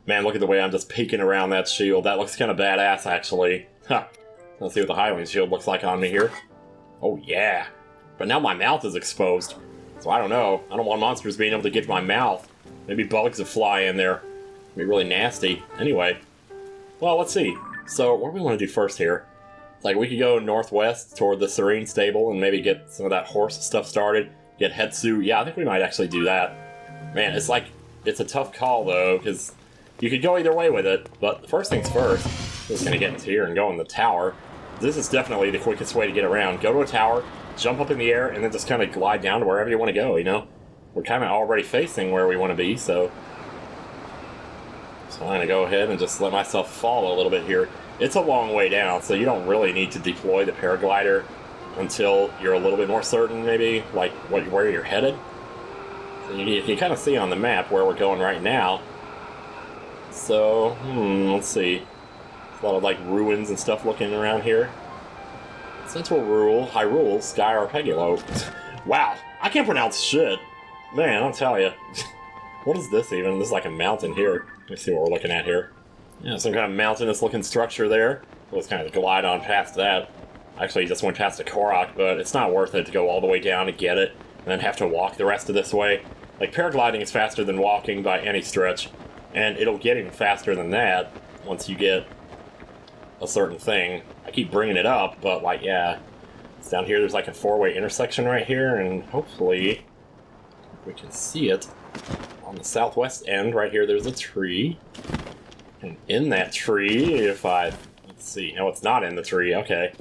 Man, look at the way I'm just peeking around that shield. That looks kind of badass, actually. Huh. Let's see what the Highwing shield looks like on me here. Oh, yeah. But now my mouth is exposed. So I don't know. I don't want monsters being able to get to my mouth. Maybe bugs will fly in there. It'd be really nasty. Anyway. Well, let's see. So, what do we want to do first here? Like, we could go northwest toward the Serene Stable and maybe get some of that horse stuff started. Get Hetsu. Yeah, I think we might actually do that. Man, it's like, it's a tough call, though, because you could go either way with it. But first things first, I'm just going to get into here and go in the tower. This is definitely the quickest way to get around. Go to a tower, jump up in the air, and then just kind of glide down to wherever you want to go, you know? We're kind of already facing where we want to be, so I'm going to go ahead and just let myself fall a little bit here. It's a long way down, so you don't really need to deploy the paraglider until you're a little bit more certain, maybe, like where you're headed. So you can kind of see on the map where we're going right now. So, let's see. A lot of, like, ruins and stuff looking around here. Central Hyrule, Sky Arpeggio. Wow, I can't pronounce shit. Man, I'll tell you. What is this even? This is like a mountain here. Let me see what we're looking at here. Yeah, some kind of mountainous looking structure there. Let's kind of glide on past that. Actually, just went past a Korok, but it's not worth it to go all the way down to get it, and then have to walk the rest of this way. Like, paragliding is faster than walking by any stretch, and it'll get even faster than that once you get a certain thing. I keep bringing it up, but, like, yeah. It's down here, there's like a 4-way intersection right here, and hopefully we can see it. On the southwest end, right here, there's a tree. And in that tree, if I... Let's see. No, it's not in the tree. Okay.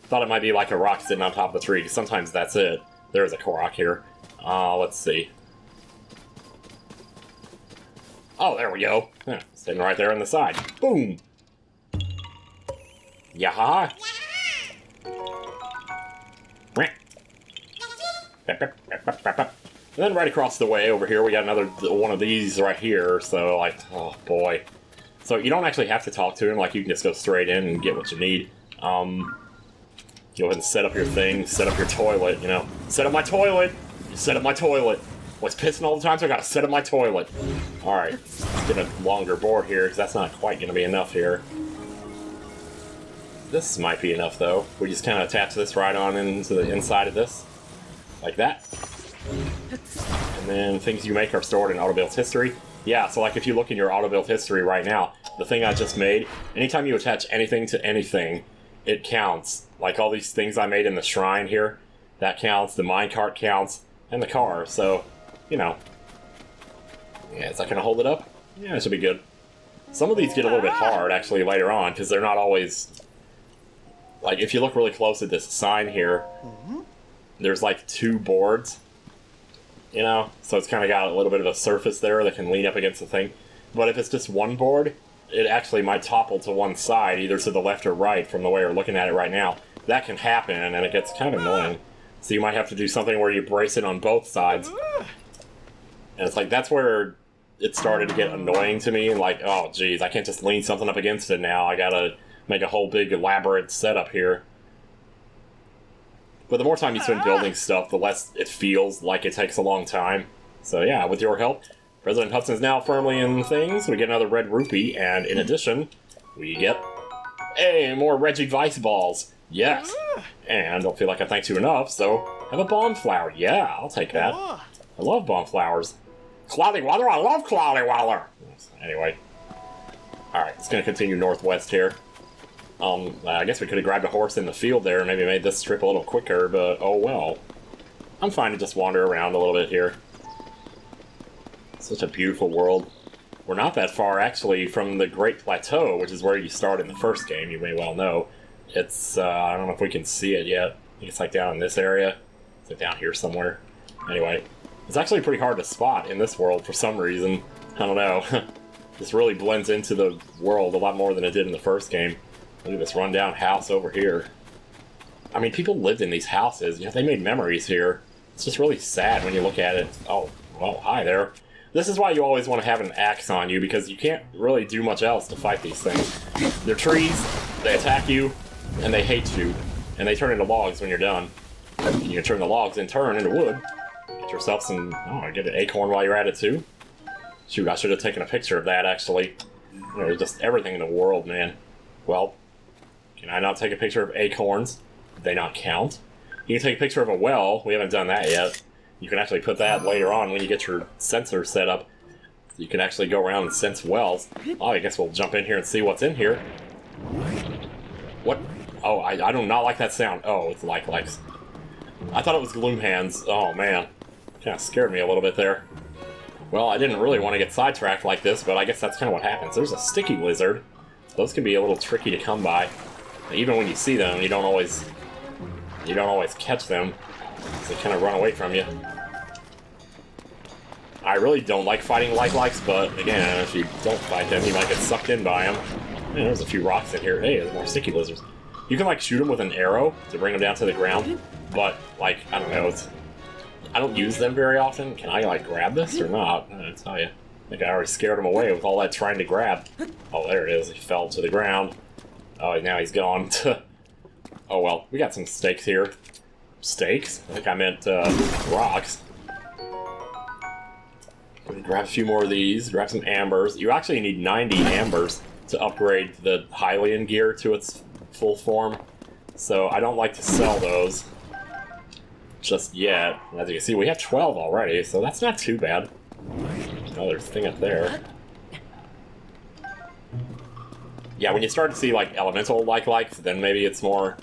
Thought it might be like a rock sitting on top of the tree. Sometimes that's it. There's a Korok here. Let's see. Oh, there we go. Sitting right there on the side. Boom! Yaha! And then right across the way over here, we got another one of these right here. So, like, oh boy. So you don't actually have to talk to him. Like, you can just go straight in and get what you need. Go ahead and set up your thing, set up your toilet, you know. Set up my toilet! You set up my toilet! I was pissing all the time, so I gotta set up my toilet. Alright, let's get a longer board here, because that's not quite gonna be enough here. This might be enough, though. We just kind of attach this right on into the inside of this. Like that. And then things you make are stored in auto-build history. Yeah, so like if you look in your auto-build history right now, the thing I just made, anytime you attach anything to anything, it counts. Like all these things I made in the shrine here, that counts, the minecart counts, and the car, so, you know. Yeah, is that gonna hold it up? Yeah, it should be good. Some of these get a little bit hard, actually, later on, because they're not always... Like, if you look really close at this sign here, there's like 2 boards, you know? So it's kind of got a little bit of a surface there that can lean up against the thing. But if it's just one board, it actually might topple to one side, either to the left or right, from the way we're looking at it right now. That can happen, and it gets kind of annoying. So you might have to do something where you brace it on both sides. And it's like, that's where it started to get annoying to me. Like, oh, geez, I can't just lean something up against it now. I gotta make a whole big elaborate setup here. But the more time you spend building stuff, the less it feels like it takes a long time. So yeah, with your help, President Hudson's now firmly in things. We get another red rupee, and in addition, we get... Hey, more Reggie Vice balls! Yes! And don't feel like I thanked you enough, so have a bomb flower. Yeah, I'll take that. I love bomb flowers. Cloudy Water, I love Cloudy Water! Anyway. Alright, it's gonna continue northwest here. I guess we could have grabbed a horse in the field there and maybe made this trip a little quicker, but oh well. I'm fine to just wander around a little bit here. Such a beautiful world. We're not that far, actually, from the Great Plateau, which is where you start in the first game, you may well know. It's, I don't know if we can see it yet. I think it's like down in this area. It's like down here somewhere. Anyway, it's actually pretty hard to spot in this world for some reason. I don't know. This really blends into the world a lot more than it did in the first game. Look at this rundown house over here. I mean, people lived in these houses. You know, they made memories here. It's just really sad when you look at it. Oh, well, hi there. This is why you always want to have an axe on you, because you can't really do much else to fight these things. They're trees, they attack you, and they hate you. And they turn into logs when you're done. You can turn the logs in turn into wood. Get yourself some... Oh, get an acorn while you're at it, too. Shoot, I should have taken a picture of that, actually. There's just everything in the world, man. Well, can I not take a picture of acorns? Do they not count? You can take a picture of a well. We haven't done that yet. You can actually put that later on when you get your sensor set up. You can actually go around and sense wells. Oh, I guess we'll jump in here and see what's in here. What? Oh, I do not like that sound. Oh, it's likes. I thought it was gloom hands. Oh, man. Kind of scared me a little bit there. Well, I didn't really want to get sidetracked like this, but I guess that's kind of what happens. There's a sticky lizard. Those can be a little tricky to come by. Even when you see them, you don't always catch them. They kind of run away from you. I really don't like fighting likes, but again, if you don't fight them, you might get sucked in by them. Man, there's a few rocks in here. Hey, there's more sticky lizards. You can, like, shoot them with an arrow to bring them down to the ground, but, like, I don't know, I don't use them very often. Can I, like, grab this or not? I don't tell you. I think I already scared him away with all that trying to grab. Oh, there it is. He fell to the ground. Oh, now he's gone. Oh, well, we got some steaks here. Steaks? I think I meant, rocks. Grab a few more of these. Grab some ambers. You actually need 90 ambers to upgrade the Hylian gear to its full form. So I don't like to sell those just yet. As you can see, we have 12 already, so that's not too bad. Another thing up there. Yeah, when you start to see, like, elemental likes, then maybe it's more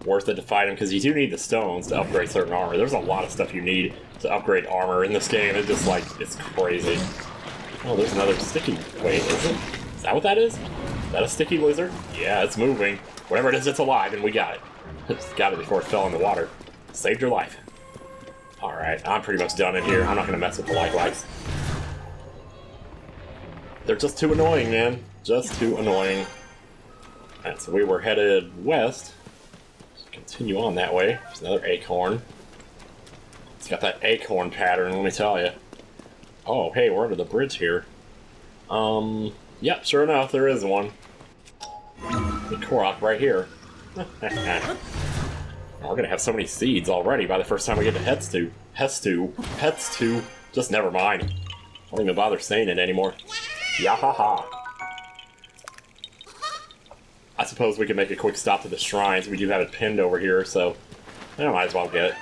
worth it to fight them, because you do need the stones to upgrade certain armor. There's a lot of stuff you need to upgrade armor in this game. It's just, like, it's crazy. Oh, there's another sticky... Wait, is it? Is that what that is? Is that a sticky lizard? Yeah, it's moving. Whatever it is, it's alive, and we got it. Just got it before it fell in the water. Saved your life. Alright, I'm pretty much done in here. I'm not going to mess with the likes. They're just too annoying, man. Just too annoying. Alright, so we were headed west. Let's continue on that way. There's another acorn. It's got that acorn pattern, let me tell you. Oh, hey, we're under the bridge here. Yep, sure enough, there is one. The Korok right here. We're gonna have so many seeds already by the first time we get to Hestu. Just never mind. I don't even bother saying it anymore. Yahaha. I suppose we could make a quick stop to the shrines. We do have it pinned over here, so I might as well get it.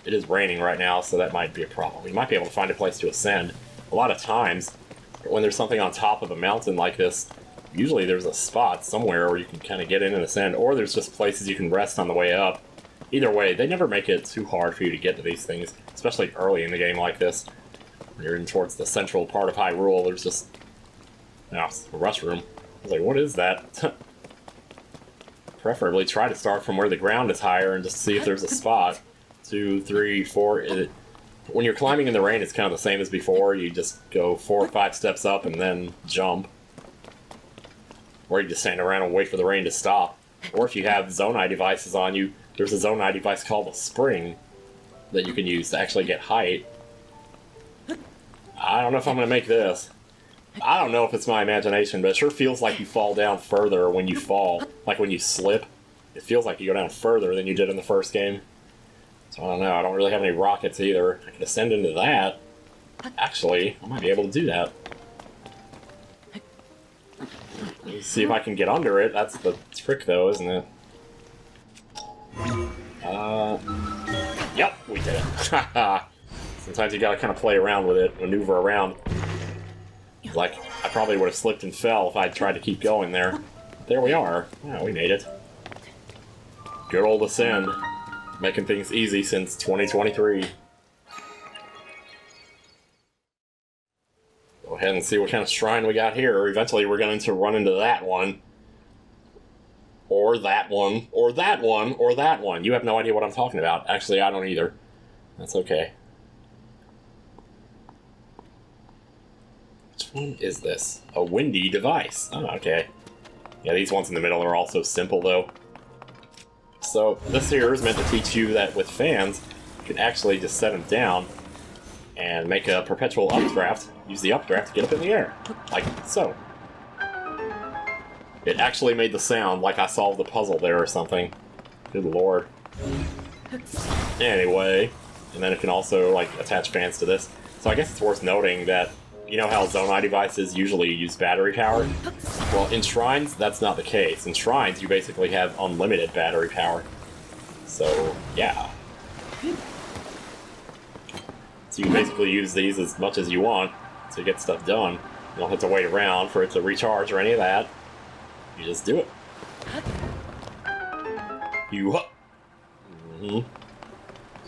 It is raining right now, so that might be a problem. We might be able to find a place to ascend. A lot of times, when there's something on top of a mountain like this, usually there's a spot somewhere where you can kind of get in and ascend, or there's just places you can rest on the way up. Either way, they never make it too hard for you to get to these things, especially early in the game like this. When you're in towards the central part of Hyrule, there's just... Oh, it's a rush room. I was like, what is that? Preferably try to start from where the ground is higher and just see if there's a spot. 2, 3, 4... When you're climbing in the rain, it's kind of the same as before. You just go 4 or 5 steps up and then jump. Or you just stand around and wait for the rain to stop. Or if you have Zonai devices on you, there's a Zonai device called a spring that you can use to actually get height. I don't know if I'm going to make this. I don't know if it's my imagination, but it sure feels like you fall down further when you fall. Like when you slip, it feels like you go down further than you did in the first game. So I don't know, I don't really have any rockets either. I can ascend into that. Actually, I might be able to do that. Let's see if I can get under it. That's the trick though, isn't it? Yep, we did it. Sometimes you gotta kind of play around with it, maneuver around. Like, I probably would have slipped and fell if I'd tried to keep going there. But there we are. Yeah, we made it. Good old ascend. Making things easy since 2023. Go ahead and see what kind of shrine we got here. Eventually we're going to run into that one. Or that one. Or that one. Or that one. You have no idea what I'm talking about. Actually, I don't either. That's okay. Which one is this? A windy device. Oh, okay. Yeah, these ones in the middle are also simple, though. So, this here is meant to teach you that with fans, you can actually just set them down and make a perpetual updraft. Use the updraft to get up in the air. Like so. It actually made the sound like I solved the puzzle there or something. Good lord. Anyway, and then it can also, like, attach fans to this. So I guess it's worth noting that you know how Zonai devices usually use battery power? Well, in Shrines, that's not the case. In Shrines, you basically have unlimited battery power. So, yeah. So you can basically use these as much as you want to get stuff done. You don't have to wait around for it to recharge or any of that. You just do it.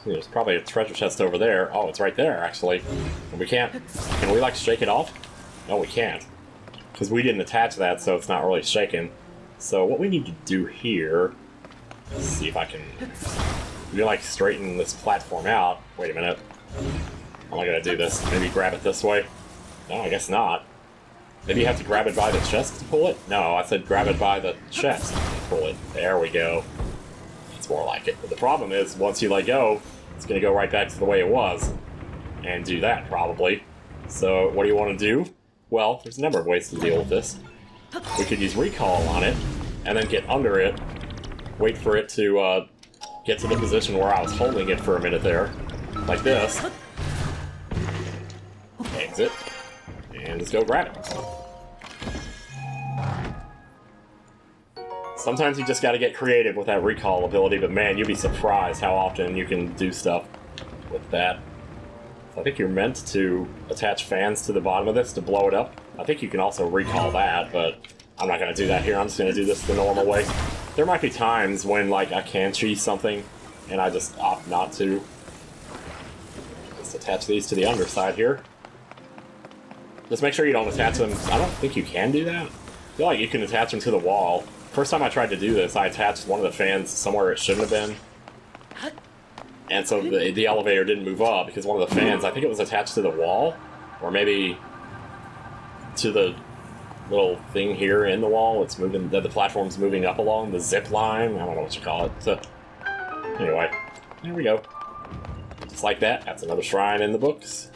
There's probably a treasure chest over there. Oh, it's right there, actually. And we can't... Can we, like, shake it off? No, we can't. Because we didn't attach that, so it's not really shaking. So what we need to do here... Let's see if I can... We like, straighten this platform out. Wait a minute. How am I going to do this? Maybe grab it this way? No, I guess not. Maybe you have to grab it by the chest to pull it? No, I said grab it by the chest and pull it. There we go. It's more like it. But the problem is, once you let go, it's going to go right back to the way it was. And do that, probably. So, what do you want to do? Well, there's a number of ways to deal with this. We could use recall on it, and then get under it, wait for it to get to the position where I was holding it for a minute there. Like this. Exit. And just go grab it. Sometimes you just gotta get creative with that recall ability, but man, you'd be surprised how often you can do stuff with that. So I think you're meant to attach fans to the bottom of this to blow it up. I think you can also recall that, but I'm not gonna do that here. I'm just gonna do this the normal way. There might be times when, like, I can cheese something, and I just opt not to. Just attach these to the underside here. Just make sure you don't attach them. I don't think you can do that. I feel like you can attach them to the wall. First time I tried to do this, I attached one of the fans somewhere it shouldn't have been. And so the elevator didn't move up because one of the fans, I think it was attached to the wall. Or maybe to the little thing here in the wall. It's moving, the platform's moving up along the zip line. I don't know what you call it. So, anyway, there we go. Just like that. That's another shrine in the books.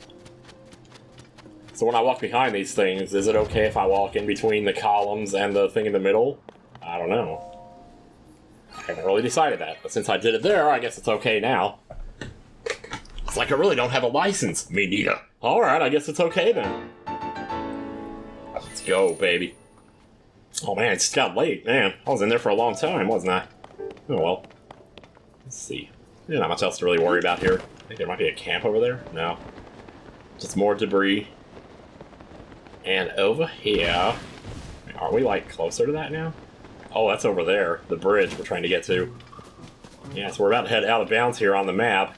So when I walk behind these things, is it okay if I walk in between the columns and the thing in the middle? I don't know. I haven't really decided that, but since I did it there, I guess it's okay now. It's like I really don't have a license. Me neither. Alright, I guess it's okay then. Let's go, baby. Oh man, it just got late, man. I was in there for a long time, wasn't I? Oh well. Let's see. There's not much else to really worry about here. I think there might be a camp over there. No. Just more debris. And over here... Are we, like, closer to that now? Oh, that's over there. The bridge we're trying to get to. Yeah, so we're about to head out of bounds here on the map.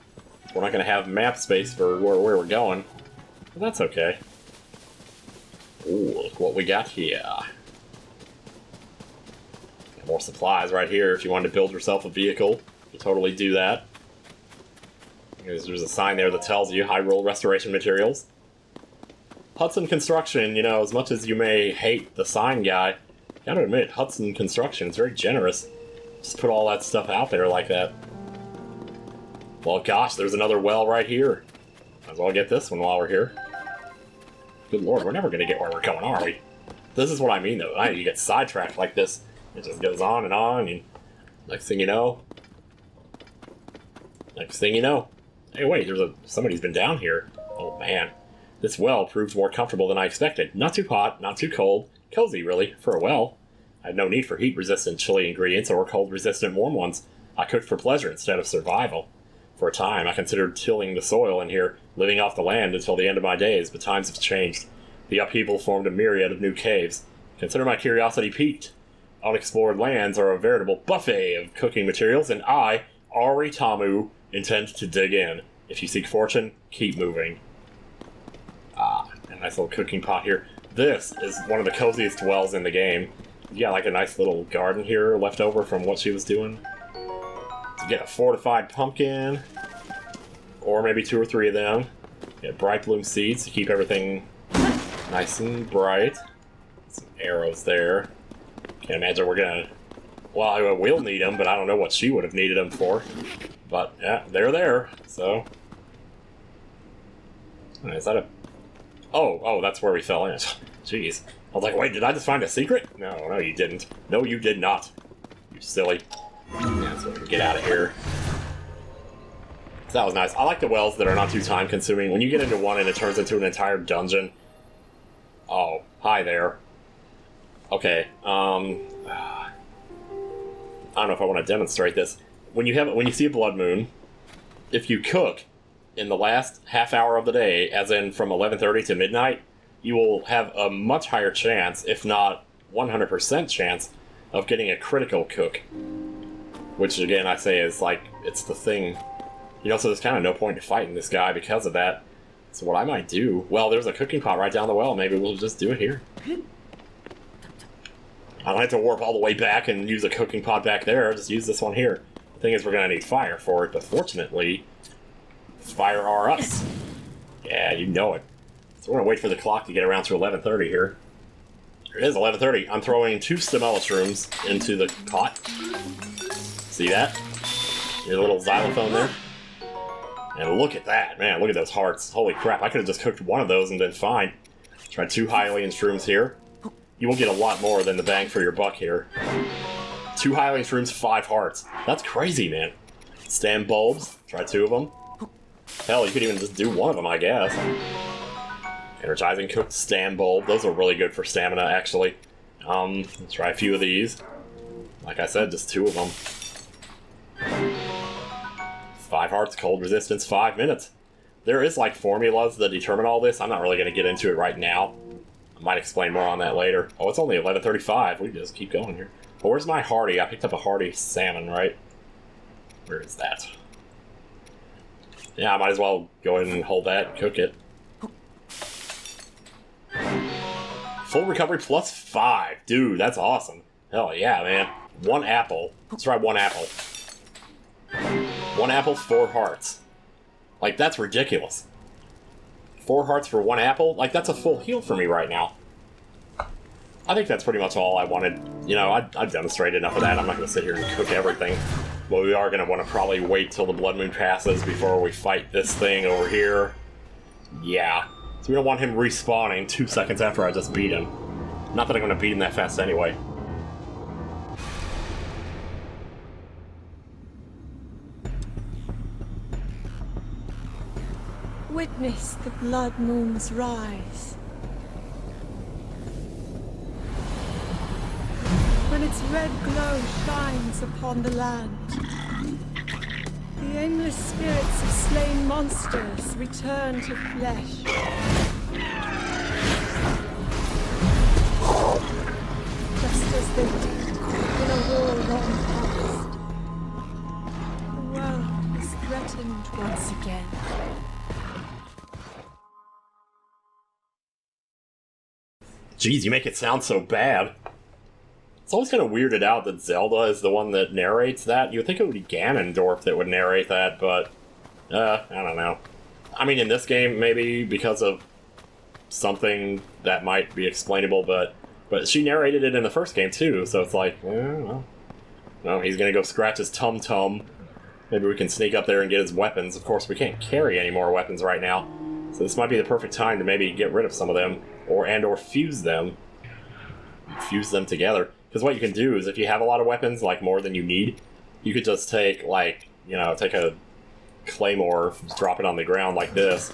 We're not going to have map space for where we're going. But that's okay. Ooh, look what we got here. Got more supplies right here. If you wanted to build yourself a vehicle, you can totally do that. There's a sign there that tells you Hyrule Restoration Materials. Hudson Construction, you know, as much as you may hate the sign guy, gotta admit, Hudson Construction is very generous. Just put all that stuff out there like that. Well, gosh, there's another well right here. Might as well get this one while we're here. Good lord, we're never gonna get where we're going, are we? This is what I mean, though. You get sidetracked like this. It just goes on, and next thing you know... Hey, wait, somebody's been down here. Oh, man. This well proved more comfortable than I expected. Not too hot, not too cold. Cozy, really, for a well. I had no need for heat-resistant chili ingredients or cold-resistant warm ones. I cooked for pleasure instead of survival. For a time, I considered tilling the soil in here, living off the land until the end of my days, but times have changed. The upheaval formed a myriad of new caves. Consider my curiosity piqued. Unexplored lands are a veritable buffet of cooking materials, and I, Ari Tamu, intend to dig in. If you seek fortune, keep moving. A nice little cooking pot here. This is one of the coziest wells in the game. You got like a nice little garden here left over from what she was doing. You get a fortified pumpkin, or maybe 2 or 3 of them. You get bright bloom seeds to keep everything nice and bright. Some arrows there. Can't imagine we're gonna... Well, I will need them, but I don't know what she would have needed them for. But, yeah, they're there, so... Is that a... Oh, that's where we fell in. Jeez. I was like, wait, did I just find a secret? No, you didn't. No, you did not. You silly. Yeah, so we can get out of here. So that was nice. I like the wells that are not too time-consuming. When you get into one and it turns into an entire dungeon, Oh, hi there. Okay, I don't know if I want to demonstrate this. When you see a blood moon, if you cook in the last half hour of the day, as in from 11:30 to midnight, you will have a much higher chance, if not 100% chance, of getting a critical cook. Which, again, I say is like, it's the thing. You know, so there's kind of no point in fighting this guy because of that. So what I might do... Well, there's a cooking pot right down the well. Maybe we'll just do it here. I don't have to warp all the way back and use a cooking pot back there. Just use this one here. The thing is, we're going to need fire for it, but fortunately, fire are us. Yeah, you know it. So we're going to wait for the clock to get around to 11:30 here. It is 11:30. I'm throwing 2 stem mushrooms into the pot. See that? Your little xylophone there. And look at that, man. Look at those hearts. Holy crap, I could have just cooked one of those and been fine. Try 2 Hylian shrooms here. You will get a lot more than the bang for your buck here. 2 Hylian shrooms, 5 hearts. That's crazy, man. Stem bulbs. Try 2 of them. Hell, you could even just do 1 of them, I guess. Energizing cooked stem bulb. Those are really good for stamina, actually. Let's try a few of these. Like I said, just 2 of them. 5 hearts, cold resistance, 5 minutes. There is, like, formulas that determine all this. I'm not really going to get into it right now. I might explain more on that later. Oh, it's only 11:35. We can just keep going here. But where's my hearty? I picked up a hearty salmon, right? Where is that? Yeah, I might as well go ahead and hold that and cook it. Full recovery plus 5. Dude, that's awesome. Hell yeah, man. 1 apple. Let's try 1 apple. 1 apple, 4 hearts. Like, that's ridiculous. 4 hearts for 1 apple? Like, that's a full heal for me right now. I think that's pretty much all I wanted. You know, I've demonstrated enough of that. I'm not going to sit here and cook everything. But we are going to want to probably wait till the blood moon passes before we fight this thing over here. Yeah. So we don't want him respawning 2 seconds after I just beat him. Not that I'm going to beat him that fast anyway. Witness the blood moon's rise. When its red glow shines upon the land, the aimless spirits of slain monsters return to flesh. Just as they did in a war long past. The world is threatened once again. Jeez, you make it sound so bad. It's always kind of weirded out that Zelda is the one that narrates that. You would think it would be Ganondorf that would narrate that, but... I don't know. I mean, in this game, maybe because of something that might be explainable, but she narrated it in the first game, too, so it's like, well... No, he's gonna go scratch his tum-tum. Maybe we can sneak up there and get his weapons. Of course, we can't carry any more weapons right now, so this might be the perfect time to maybe get rid of some of them. Or fuse them. Fuse them together. Because what you can do is, if you have a lot of weapons, like more than you need, you could just take, like, you know, take a claymore, just drop it on the ground like this,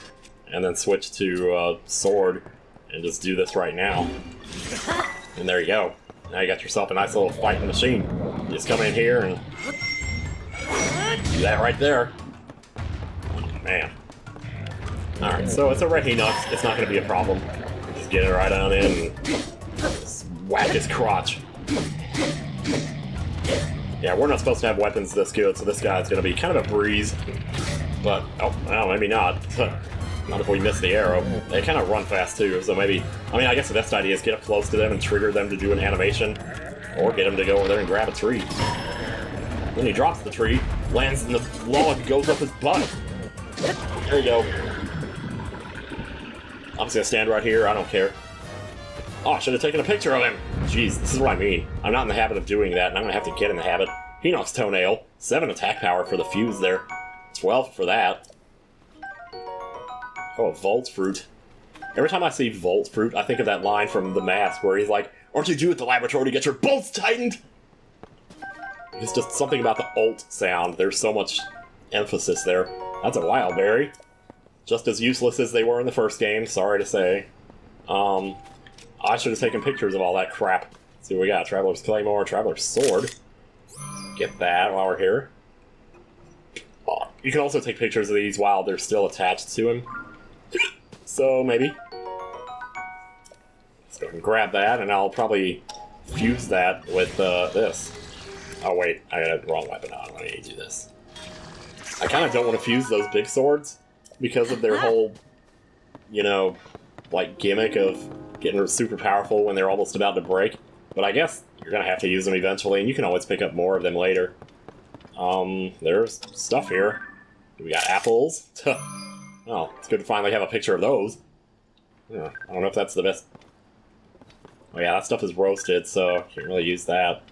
and then switch to sword, and just do this right now. And there you go. Now you got yourself a nice little fighting machine. You just come in here and do that right there. Man. Alright, so it's a red Hinox. It's not going to be a problem. Just get it right on in and just whack his crotch. Yeah, we're not supposed to have weapons this good, so this guy's going to be kind of a breeze. But, oh, well, maybe not. Not if we miss the arrow. They kind of run fast, too, so maybe... I mean, I guess the best idea is get up close to them and trigger them to do an animation. Or get them to go over there and grab a tree. Then he drops the tree, lands in the log, goes up his butt. There you go. I'm just gonna stand right here, I don't care. Oh, I should have taken a picture of him! Jeez, this is what I mean. I'm not in the habit of doing that, and I'm gonna have to get in the habit. Hinox Toenail, 7 attack power for the fuse there. 12 for that. Oh, Volt Fruit. Every time I see Volt Fruit, I think of that line from The Mask where he's like, "Aren't you due at the laboratory to get your bolts tightened?" It's just something about the alt sound. There's so much emphasis there. That's a wild berry. Just as useless as they were in the first game, sorry to say. I should have taken pictures of all that crap. Let's see what we got. Traveler's Claymore, Traveler's Sword. Get that while we're here. You can also take pictures of these while they're still attached to him. So, maybe. Let's go ahead and grab that, and I'll probably fuse that with this. Oh, wait. I got the wrong weapon on. I need to do this. I kind of don't want to fuse those big swords because of their whole, you know, like, gimmick of getting super powerful when they're almost about to break. But I guess you're going to have to use them eventually, and you can always pick up more of them later. There's stuff here. We got apples. Oh, it's good to finally have a picture of those. Yeah, I don't know if that's the best. Oh yeah, that stuff is roasted, so can't really use that.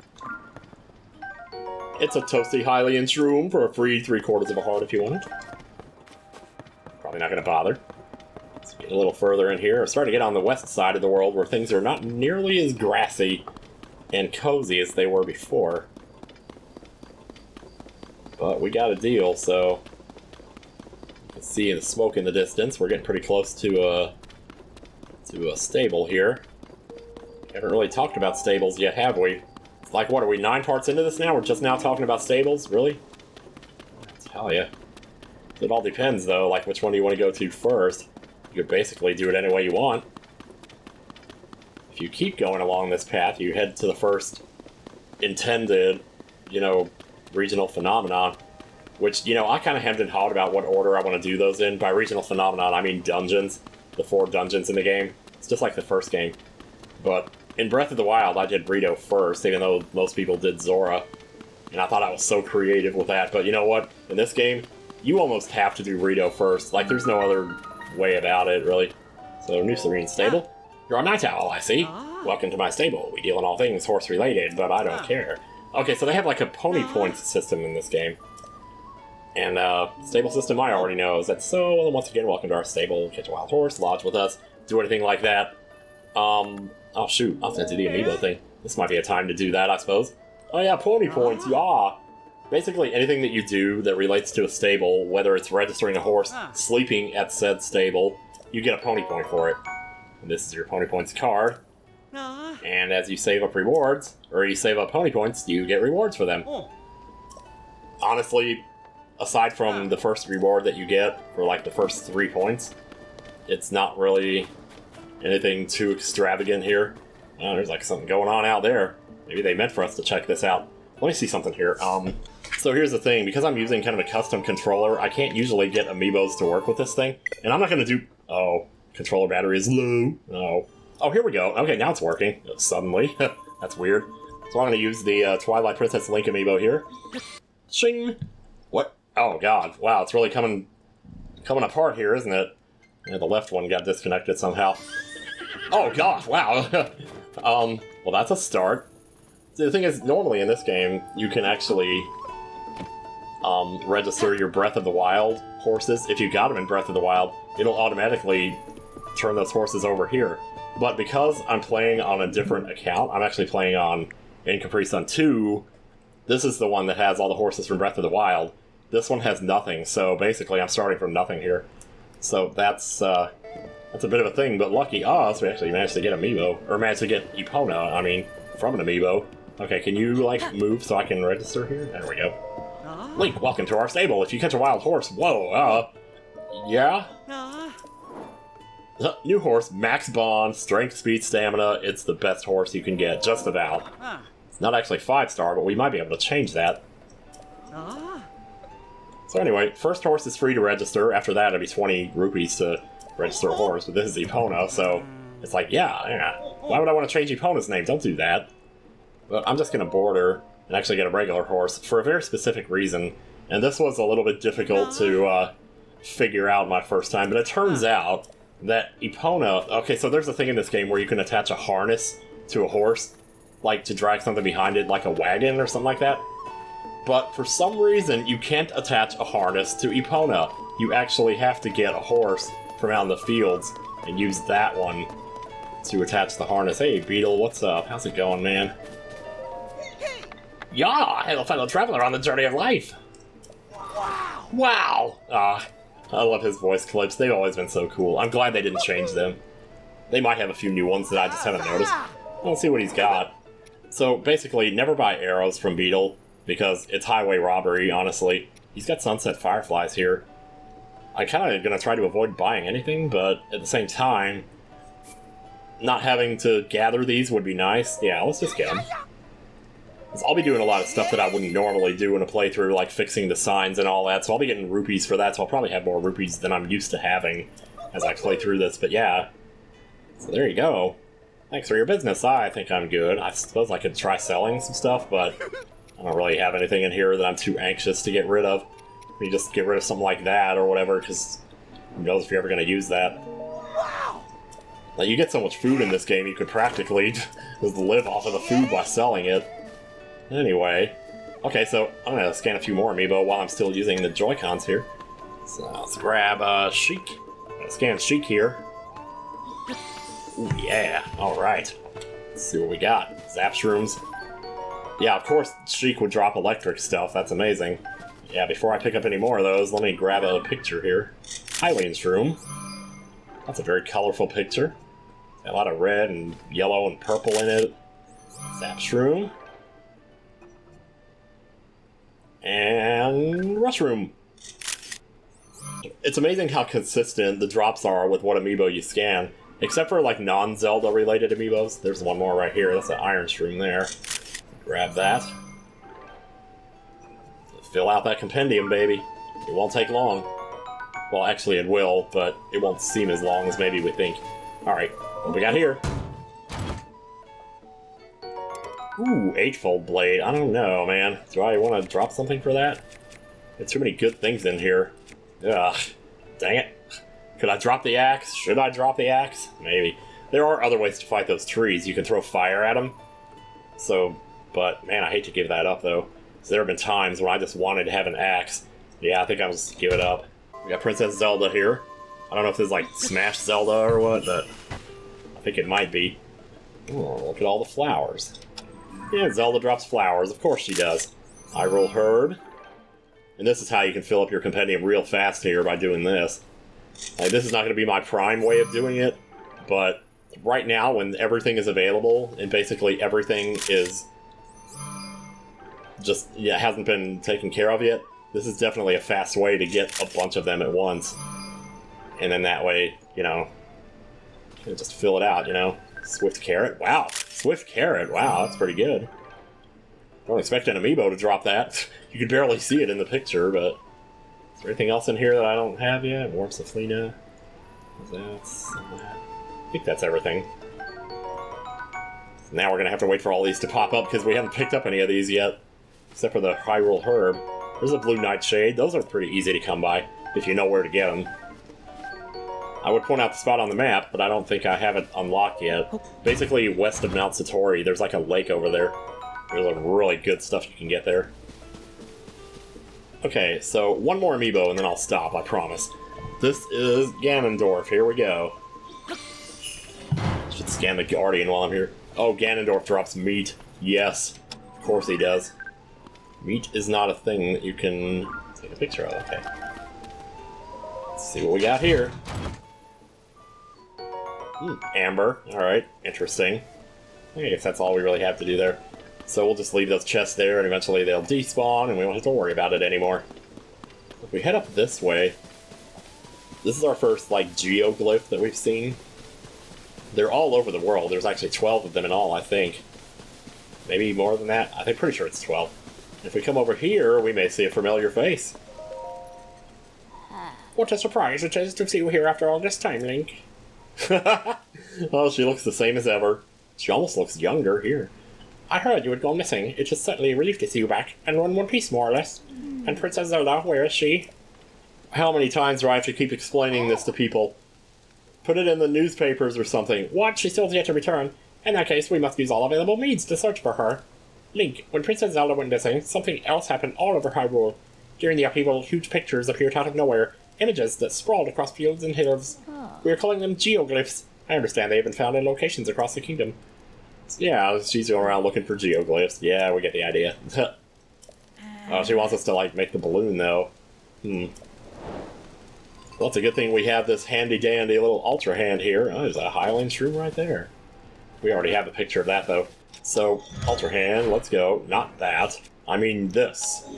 It's a toasty Hylian shroom for a free 3/4 of a heart if you want it. Probably not going to bother. Let's get a little further in here. We're starting to get on the west side of the world where things are not nearly as grassy and cozy as they were before. But we got a deal, so... Let's see the smoke in the distance. We're getting pretty close to a stable here. Haven't really talked about stables yet, have we? It's like, what, are we 9 parts into this now? We're just now talking about stables? Really? I'll tell ya. It all depends, though, like which one do you want to go to first. You could basically do it any way you want. If you keep going along this path, you head to the first intended, you know, regional phenomenon. Which, you know, I kind of hemmed and hawed about what order I want to do those in. By regional phenomenon, I mean dungeons. The 4 dungeons in the game. It's just like the first game. But in Breath of the Wild, I did Rito first, even though most people did Zora. And I thought I was so creative with that. But you know what? In this game, you almost have to do Rito first. Like, there's no other way about it, really. So, New Serene Stable. You're a night owl, I see. Welcome to my stable. We deal in all things horse-related, but I don't care. Okay, so they have like a pony points system in this game. And, stable system I already know is that, so, once again, welcome to our stable, catch a wild horse, lodge with us, do anything like that. Oh shoot, I'll have to do the amiibo thing. This might be a time to do that, I suppose. Oh yeah, pony points, yeah! Basically, anything that you do that relates to a stable, whether it's registering a horse, sleeping at said stable, you get a pony point for it. And this is your pony points card. And as you save up rewards, or you save up pony points, you get rewards for them. Honestly, aside from the first reward that you get for like the first 3 points, it's not really anything too extravagant here. Oh, there's like something going on out there. Maybe they meant for us to check this out. Let me see something here. So here's the thing, because I'm using kind of a custom controller, I can't usually get amiibos to work with this thing. And I'm not gonna do... Oh, controller battery is low. Oh. Oh, here we go. Okay, now it's working. Suddenly. That's weird. So I'm gonna use the Twilight Princess Link amiibo here. Shing! What? Oh god, wow, it's really coming apart here, isn't it? Yeah, the left one got disconnected somehow. Oh god, wow! Well that's a start. See, the thing is, normally in this game, you can actually register your Breath of the Wild horses. If you got them in Breath of the Wild, it'll automatically turn those horses over here. But because I'm playing on a different account, I'm actually playing on NintendoCapriSun 2, this is the one that has all the horses from Breath of the Wild. This one has nothing, so basically I'm starting from nothing here. So that's a bit of a thing, but lucky us, we actually managed to get amiibo, or managed to get Epona, I mean, from an amiibo. Okay, can you, like, move so I can register here? There we go. Link, welcome to our stable. If you catch a wild horse, whoa, yeah? New horse, max bond, strength, speed, stamina. It's the best horse you can get, just about. It's not actually 5-star, but we might be able to change that. So anyway, first horse is free to register. After that, it'll be 20 rupees to register a horse, but this is Epona, so it's like, yeah. Why would I want to change Epona's name? Don't do that. But I'm just going to board her and actually get a regular horse for a very specific reason. And this was a little bit difficult to figure out my first time, but it turns out that Epona... Okay, so there's a thing in this game where you can attach a harness to a horse, like to drag something behind it, like a wagon or something like that. But for some reason, you can't attach a harness to Epona. You actually have to get a horse from out in the fields and use that one to attach the harness. Hey, Beetle, what's up? How's it going, man? Yeah, hello, fellow traveler on the journey of life. Wow! I love his voice clips. They've always been so cool. I'm glad they didn't change them. They might have a few new ones that I just haven't noticed. Let's see what he's got. So basically, never buy arrows from Beetle, because it's highway robbery, honestly. He's got Sunset Fireflies here. I'm kind of going to try to avoid buying anything, but at the same time, not having to gather these would be nice. Yeah, let's just get them. I'll be doing a lot of stuff that I wouldn't normally do in a playthrough, like fixing the signs and all that, so I'll be getting rupees for that, so I'll probably have more rupees than I'm used to having as I play through this, but yeah. So there you go. Thanks for your business. I think I'm good. I suppose I could try selling some stuff, but I don't really have anything in here that I'm too anxious to get rid of. You just get rid of something like that or whatever, because who knows if you're ever going to use that. Like, you get so much food in this game, you could practically just live off of the food by selling it. Anyway. Okay, so I'm going to scan a few more amiibo while I'm still using the Joy-Cons here. So let's grab Sheik. I'm going to scan Sheik here. Ooh, yeah. Alright. Let's see what we got. Zap Shrooms. Yeah, of course, Sheik would drop electric stuff. That's amazing. Yeah, before I pick up any more of those, let me grab a picture here. Hylian Shroom. That's a very colorful picture. Got a lot of red and yellow and purple in it. Zap Shroom. And Rushroom. It's amazing how consistent the drops are with what amiibo you scan. Except for, like, non-Zelda related amiibos. There's one more right here. That's an Iron Shroom there. Grab that. Fill out that compendium, baby. It won't take long. Well, actually it will, but it won't seem as long as maybe we think. Alright, what we got here? Ooh, Eightfold Blade. I don't know, man. Do I want to drop something for that? There's too many good things in here. Ugh. Dang it. Could I drop the axe? Should I drop the axe? Maybe. There are other ways to fight those trees. You can throw fire at them. So, but, man, I hate to give that up, though. So there have been times when I just wanted to have an axe. Yeah, I think I'll just give it up. We got Princess Zelda here. I don't know if this is like Smash Zelda or what, but I think it might be. Oh, look at all the flowers. Yeah, Zelda drops flowers. Of course she does. Hyrule Herb. And this is how you can fill up your compendium real fast here by doing this. Like, this is not going to be my prime way of doing it, but right now when everything is available and basically everything is just, yeah, hasn't been taken care of yet, this is definitely a fast way to get a bunch of them at once. And then that way, you know, you just fill it out, you know. Swift Carrot? Wow. Swift Carrot. Wow, that's pretty good. Don't expect an amiibo to drop that. You could barely see it in the picture, but... Is there anything else in here that I don't have yet? Warmth of Flina. I think that's everything. So now we're going to have to wait for all these to pop up because we haven't picked up any of these yet. Except for the Hyrule Herb. There's a Blue Nightshade. Those are pretty easy to come by if you know where to get them. I would point out the spot on the map, but I don't think I have it unlocked yet. Basically, west of Mount Satori, there's like a lake over there. There's a really good stuff you can get there. Okay, so one more amiibo and then I'll stop, I promise. This is Ganondorf. Here we go. Should scan the Guardian while I'm here. Oh, Ganondorf drops meat. Yes, of course he does. Meat is not a thing that you can take a picture of. Okay. Let's see what we got here. Amber. Alright, interesting. I guess that's all we really have to do there. So we'll just leave those chests there, and eventually they'll despawn, and we won't have to worry about it anymore. If we head up this way, this is our first, like, geoglyph that we've seen. They're all over the world. There's actually 12 of them in all, I think. Maybe more than that. I'm pretty sure it's 12. If we come over here, we may see a familiar face. What a surprise it is to see you here after all this time, Link. Oh, she looks the same as ever. She almost looks younger here. I heard you had gone missing. It's just certainly a relief to see you back, and in one piece, more or less. And Princess Zelda, where is she? How many times do I have to keep explaining this to people? Put it in the newspapers or something. What? She still has yet to return. In that case, we must use all available means to search for her. Link, when Princess Zelda went missing, something else happened all over Hyrule. During the upheaval, huge pictures appeared out of nowhere. Images that sprawled across fields and hills. We are calling them geoglyphs. I understand they have been found in locations across the kingdom. Yeah, she's going around looking for geoglyphs. Yeah, we get the idea. Oh, she wants us to, like, make the balloon, though. Well, it's a good thing we have this handy-dandy little Ultra Hand here. Oh, there's a Highland Shroom right there. We already have a picture of that, though. So, Ultra Hand, let's go. Not that. I mean this.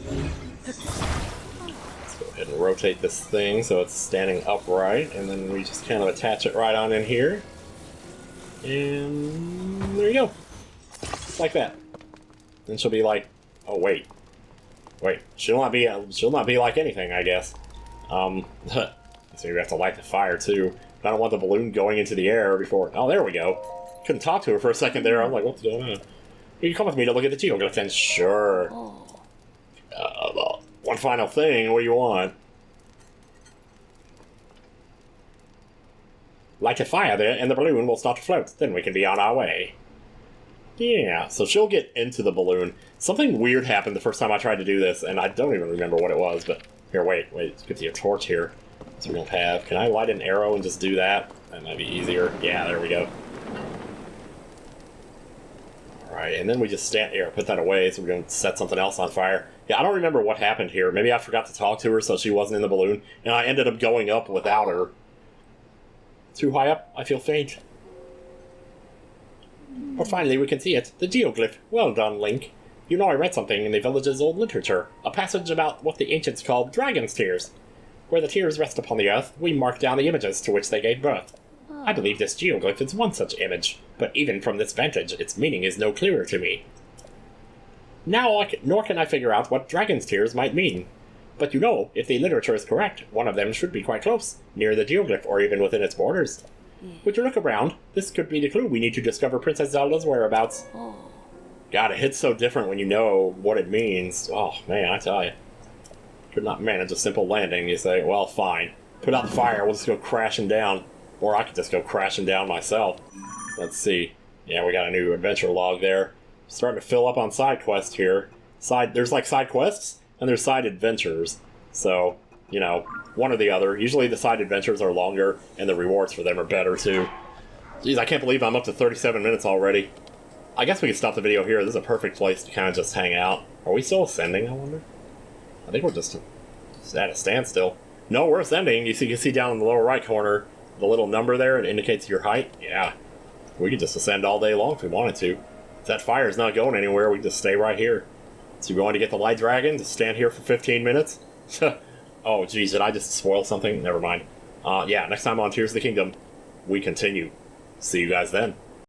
Let's go ahead and rotate this thing so it's standing upright, and then we just kind of attach it right on in here. And there you go. Just like that. Then she'll be like, oh wait. Wait, she'll not be like anything, I guess. So we have to light the fire too. But I don't want the balloon going into the air before. Oh, there we go. Couldn't talk to her for a second there. I'm like, what's going on? You can come with me to look at the geoglyph then. Sure. Well, one final thing. What do you want? Light a fire there, and the balloon will start to float. Then we can be on our way. Yeah, so she'll get into the balloon. Something weird happened the first time I tried to do this, and I don't even remember what it was, but... Here, wait, let's get the torch here. So we don't have... Can I light an arrow and just do that? That might be easier. Yeah, there we go. Alright, and then we just stand here, put that away, so we're going to set something else on fire. Yeah, I don't remember what happened here. Maybe I forgot to talk to her so she wasn't in the balloon, and I ended up going up without her. Too high up? I feel faint. But finally we can see it. The geoglyph. Well done, Link. You know I read something in the village's old literature. A passage about what the ancients called dragon's tears. Where the tears rest upon the earth, we mark down the images to which they gave birth. I believe this geoglyph is one such image, but even from this vantage, its meaning is no clearer to me. Nor can I figure out what dragon's tears might mean. But you know, if the literature is correct, one of them should be quite close, near the geoglyph or even within its borders. Would you look around? This could be the clue we need to discover Princess Zelda's whereabouts. God, it hits so different when you know what it means. Oh, man, I tell you. Could not manage a simple landing. You say, well, fine. Put out the fire, we'll just go crashing down. Or I could just go crashing down myself. Let's see. Yeah, we got a new adventure log there. Starting to fill up on side quests here. There's like side quests, and there's side adventures. So, you know, one or the other. Usually the side adventures are longer, and the rewards for them are better, too. Jeez, I can't believe I'm up to 37 minutes already. I guess we can stop the video here. This is a perfect place to kind of just hang out. Are we still ascending, I wonder? I think we're just at a standstill. No, we're ascending. You can see down in the lower right corner, the little number there, it indicates your height. Yeah, we could just ascend all day long if we wanted to. If that fire's not going anywhere, we can just stay right here. So you're going to get the light dragon, just stand here for 15 minutes? Oh, geez, did I just spoil something? Never mind. Yeah, next time on Tears of the Kingdom, we continue. See you guys then.